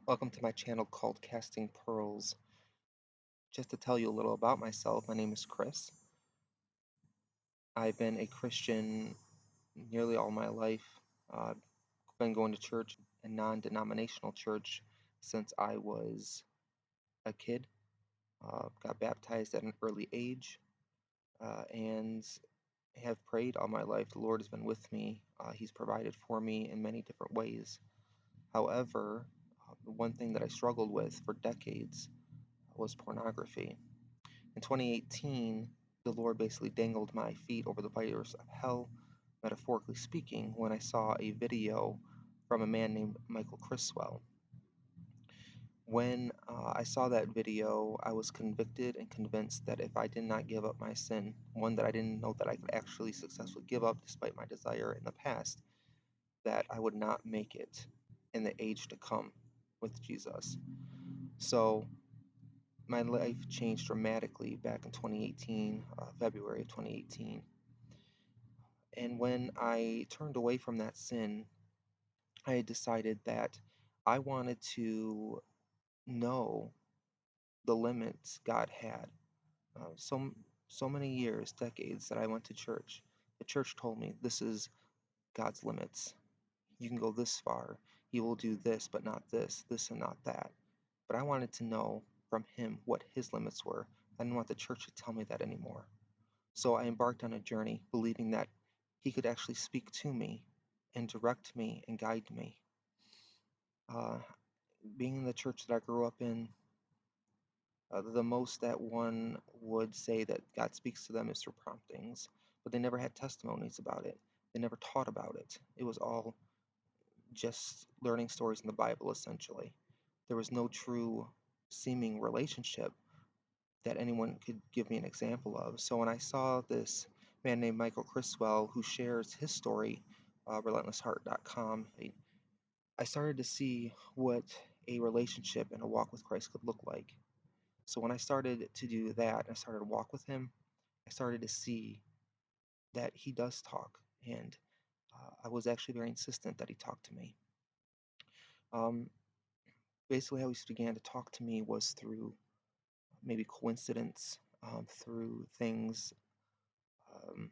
Welcome to my channel called Casting Pearls. Just to tell you a little about myself, my name is Chris. I've been a Christian nearly all my life. I've been going to church, a non-denominational church, since I was a kid. Got baptized at an early age and have prayed all my life. The Lord has been with me. He's provided for me in many different ways. However, the one thing that I struggled with for decades was pornography. In 2018, the Lord basically dangled my feet over the fires of hell, metaphorically speaking, when I saw a video from a man named Michael Criswell. When I saw that video, I was convicted and convinced that if I did not give up my sin, one that I didn't know that I could actually successfully give up despite my desire in the past, that I would not make it in the age to come with Jesus. So my life changed dramatically back in 2018, February of 2018. And when I turned away from that sin, I had decided that I wanted to know the limits God had. So many years, decades that I went to church, the church told me this is God's limits. You can go this far. He will do this, but not this and not that. But I wanted to know from Him what His limits were. I didn't want the church to tell me that anymore. So I embarked on a journey believing that He could actually speak to me and direct me and guide me. Uh, Being in the church that I grew up in, the most that one would say that God speaks to them is through promptings, but they never had testimonies about it. They never taught about it. It was all just learning stories in the Bible, essentially. There was no true seeming relationship that anyone could give me an example of. So when I saw this man named Michael Criswell who shares his story, relentlessheart.com, I started to see what a relationship and a walk with Christ could look like. So when I started to do that, I started to walk with him, I started to see that he does talk, and I was actually very insistent that he talk to me. Um, Basically, how he began to talk to me was through maybe coincidence, through things, um,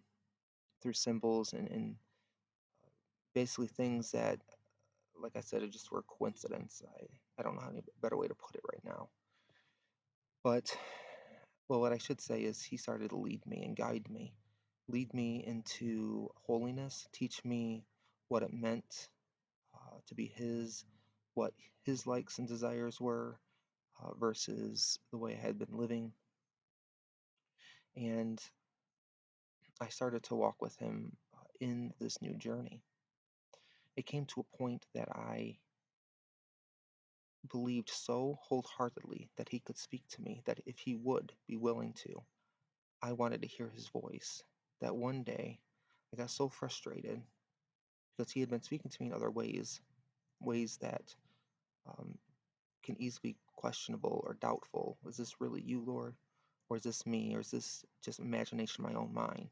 through symbols, and basically things that, like I said, it just were coincidence. I don't know any better way to put it right now. But, well, what I should say is he started to lead me into holiness, teach me what it meant to be his, what his likes and desires were versus the way I had been living. And I started to walk with him in this new journey. It came to a point that I believed so wholeheartedly that he could speak to me, that if he would be willing to, I wanted to hear his voice. That one day I got so frustrated because he had been speaking to me in other ways, ways that um, can easily be questionable or doubtful. Is this really you, Lord? Or is this me? Or is this just imagination in my own mind?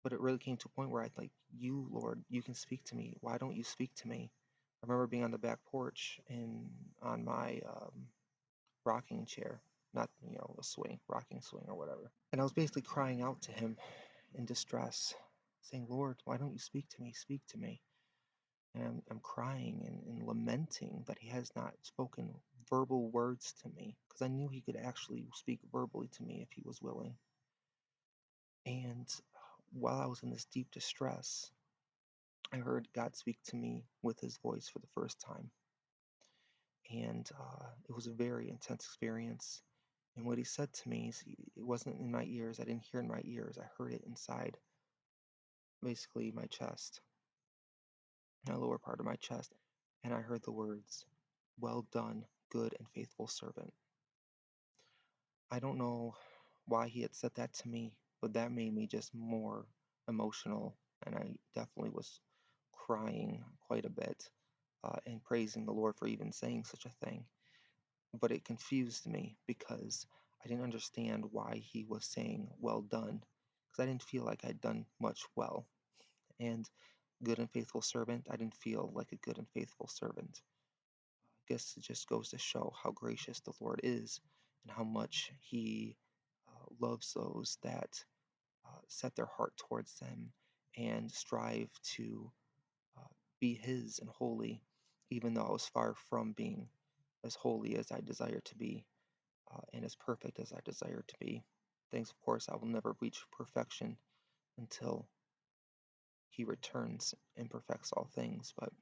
But it really came to a point where I'd like, you, Lord, you can speak to me. Why don't you speak to me? I remember being on the back porch and on my rocking chair, not, a swing, rocking swing or whatever. And I was basically crying out to him in distress, saying, Lord, why don't you speak to me? Speak to me. And I'm crying and lamenting that he has not spoken verbal words to me because I knew he could actually speak verbally to me if he was willing. And while I was in this deep distress, I heard God speak to me with his voice for the first time. And it was a very intense experience. And what he said to me is, it wasn't in my ears. I didn't hear it in my ears. I heard it inside, basically my chest, my lower part of my chest. And I heard the words, well done, good and faithful servant. I don't know why he had said that to me, but that made me just more emotional. And I definitely was crying quite a bit and praising the Lord for even saying such a thing. But it confused me because I didn't understand why he was saying well done, because I didn't feel like I'd done much well. And good and faithful servant, I didn't feel like a good and faithful servant. guess it just goes to show how gracious the Lord is and how much He loves those that set their heart towards Him and strive to uh, be His and holy, even though I was far from being as holy as I desire to be and as perfect as I desire to be. Things, of course, I will never reach perfection until He returns and perfects all things. But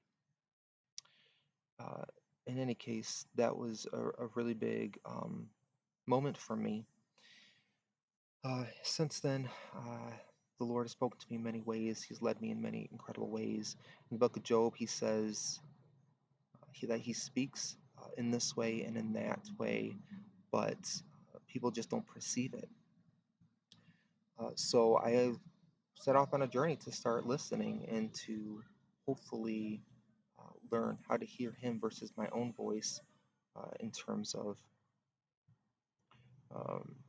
uh, in any case, that was a really big moment for me. Since then, the Lord has spoken to me in many ways. He's led me in many incredible ways. In the book of Job, he says that he speaks in this way and in that way, but people just don't perceive it. So I have set off on a journey to start listening and to hopefully learn how to hear him versus my own voice in terms of,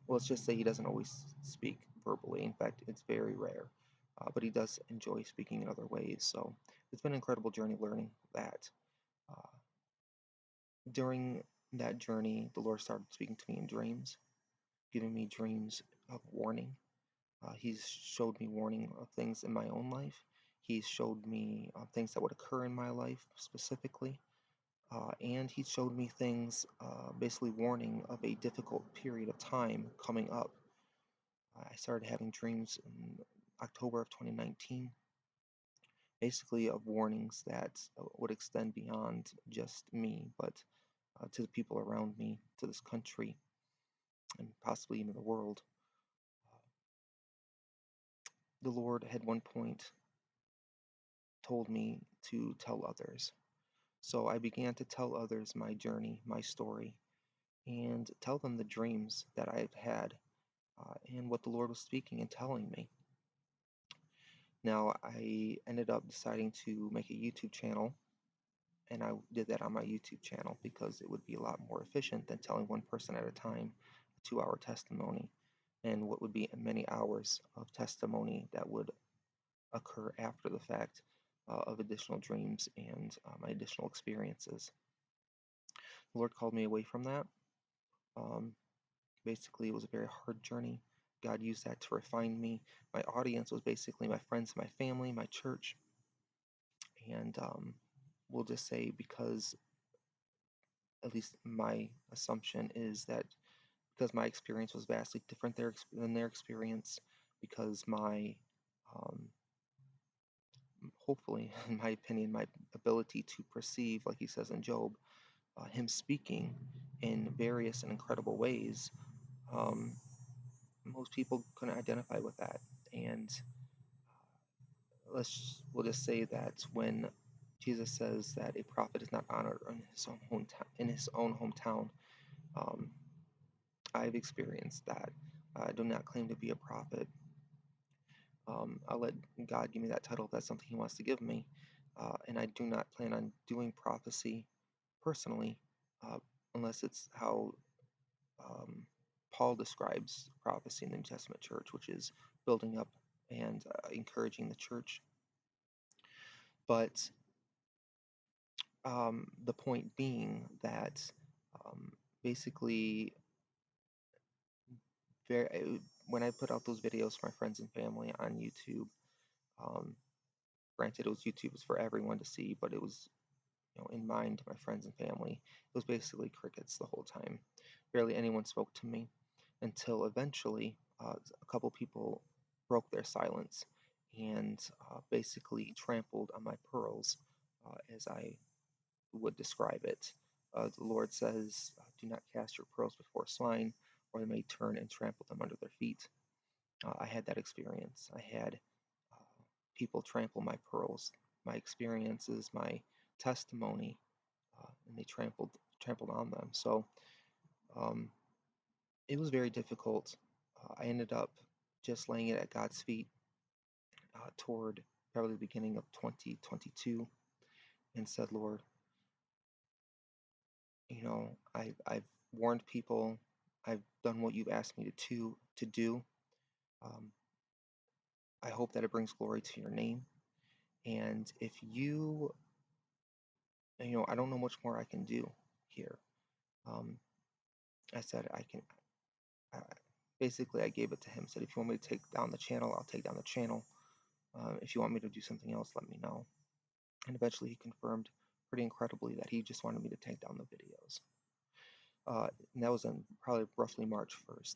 let's just say he doesn't always speak verbally. In fact, it's very rare, but he does enjoy speaking in other ways. So it's been an incredible journey learning that. Uh, During that journey, the Lord started speaking to me in dreams, giving me dreams of warning. He's showed me warning of things in my own life. He's showed me things that would occur in my life specifically. And he showed me things, basically warning of a difficult period of time coming up. I started having dreams in October of 2019, basically of warnings that would extend beyond just me, but to the people around me, to this country, and possibly even the world. The Lord had one point told me to tell others. So I began to tell others my journey, my story, and tell them the dreams that I've had and what the Lord was speaking and telling me. Now, I ended up deciding to make a YouTube channel, and I did that on my YouTube channel because it would be a lot more efficient than telling one person at a time a 2 hour testimony and what would be many hours of testimony that would occur after the fact of additional dreams and my additional experiences. The Lord called me away from that. Um, Basically, it was a very hard journey. God used that to refine me. My audience was basically my friends, my family, my church. And we'll just say, because at least my assumption is that because my experience was vastly different than their experience, because my, um, hopefully, in my opinion, my ability to perceive, like he says in Job, him speaking in various and incredible ways, um, most people couldn't identify with that. And we'll just say that when Jesus says that a prophet is not honored in his own hometown, um, I've experienced that. I do not claim to be a prophet. I'll let God give me that title if that's something He wants to give me. And I do not plan on doing prophecy personally, uh, unless it's how um, Paul describes prophecy in the New Testament church, which is building up and encouraging the church. But the point being that um, basically, when I put out those videos for my friends and family on YouTube, um, granted, it was YouTube was for everyone to see, but it was, in mind to my friends and family. It was basically crickets the whole time. Barely anyone spoke to me until eventually a couple people broke their silence and basically trampled on my pearls, as I would describe it. The Lord says, "Do not cast your pearls before swine, or they may turn and trample them under their feet." I had that experience. I had people trample my pearls, my experiences, my testimony, and they trampled on them. So um, it was very difficult. I ended up just laying it at God's feet toward probably the beginning of 2022 and said, "Lord, I've warned people. I've done what you've asked me to do. Um, I hope that it brings glory to your name. And if I don't know much more I can do. care. Um, I said I can. I, basically, I gave it to him. Said if you want me to take down the channel, I'll take down the channel. If you want me to do something else, let me know. And eventually, he confirmed pretty incredibly that he just wanted me to take down the videos. And that was on probably roughly March 1st.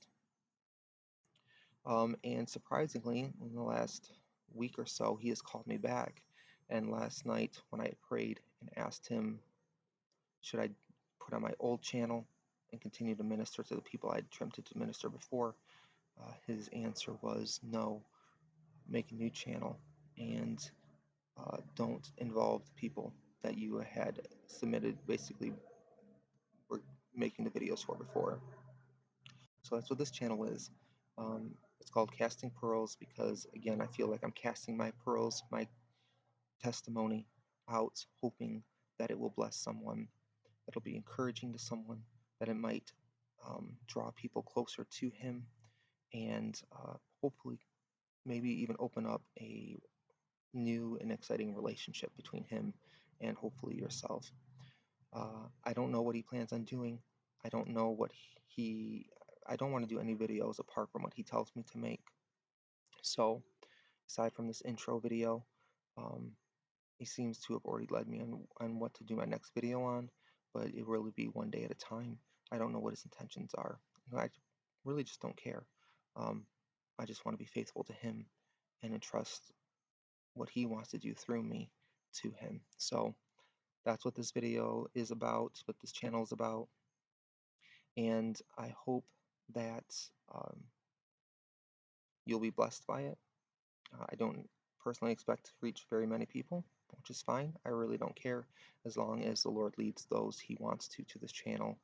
And surprisingly, in the last week or so, he has called me back. And last night, when I prayed and asked him, should I put on my old channel and continue to minister to the people I had attempted to minister before, his answer was no, make a new channel and don't involve the people that you had submitted, basically, were making the videos for before. So that's what this channel is. It's called Casting Pearls because, again, I feel like I'm casting my pearls, my testimony out, hoping that it will bless someone, that it'll be encouraging to someone, that it might draw people closer to Him, and hopefully maybe even open up a new and exciting relationship between Him and hopefully yourself. I don't know what He plans on doing. I don't know what I don't want to do any videos apart from what He tells me to make. So, aside from this intro video, um, He seems to have already led me on what to do my next video on, but it will really be one day at a time. I don't know what His intentions are. I really just don't care. Um, I just want to be faithful to Him and entrust what He wants to do through me to Him. So that's what this video is about, what this channel is about, and I hope that um, you'll be blessed by it. I don't personally expect to reach very many people, which is fine. I really don't care as long as the Lord leads those He wants to this channel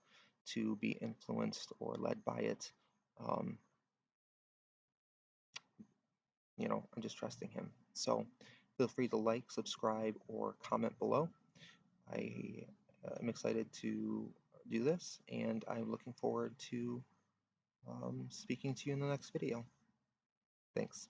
to be influenced or led by it. Um, I'm just trusting Him. So feel free to like, subscribe, or comment below. I am excited to do this, and I'm looking forward to speaking to you in the next video. Thanks.